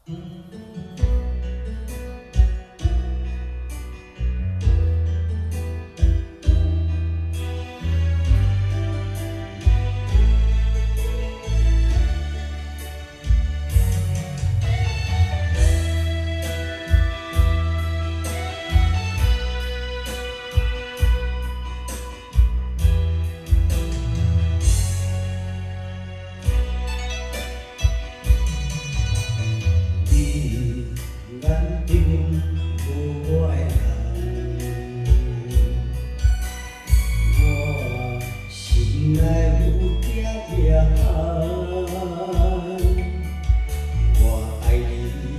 眼中无我的人，我心内有点遗憾。我爱你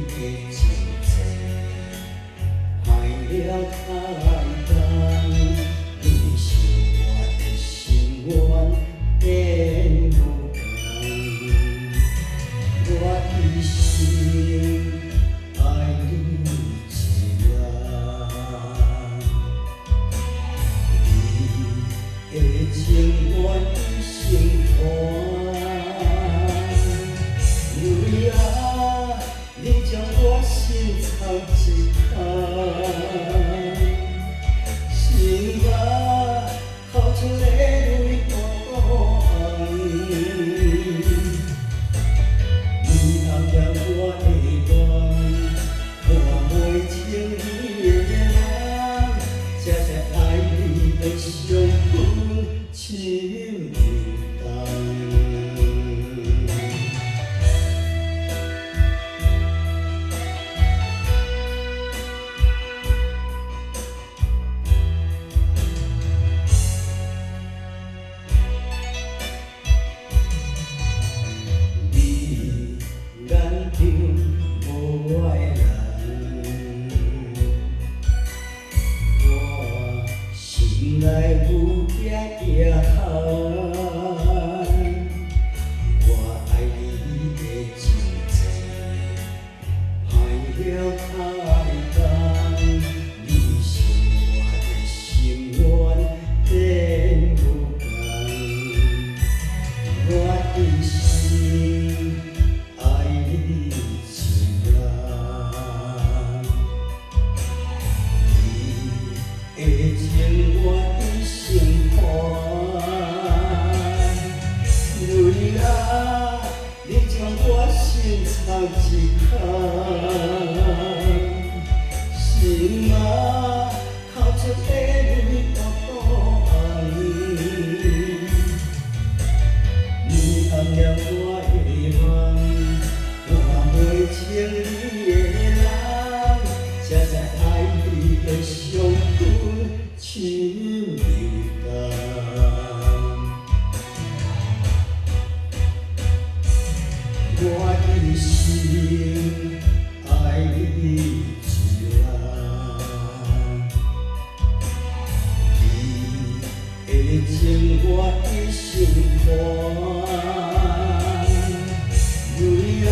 的情债，害了太重，你是我的心愿变无同，我一生。爱你一人，你的情愿一生还。女啊，你将我心藏一空，心啊，哭出泪泪孤单。你暗恋我的梦。我袂情你的人，才知爱你的伤痕深如冬。你眼中无我的人。心内有点遗憾，我爱你的情债，害了太重，你是我的心愿变无同，我一生爱你一人。的情我一生还，女啊，你将我心藏一空，心啊，哭出泪泪孤单。你暗恋我的梦，我袂情你的人，才知爱你的伤痕深如冬。我一生爱你一人，你的情我一生还。女啊，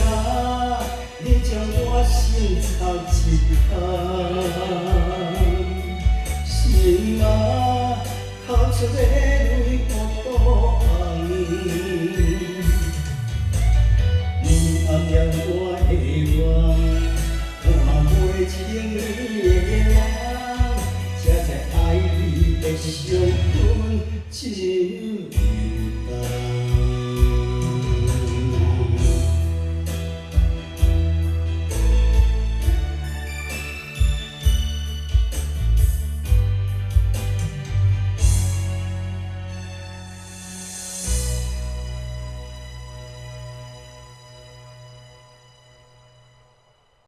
你将我心藏一空，心啊，哭出泪泪孤单。你暗恋我的梦，我袂情你的人，才知爱你的伤痕深如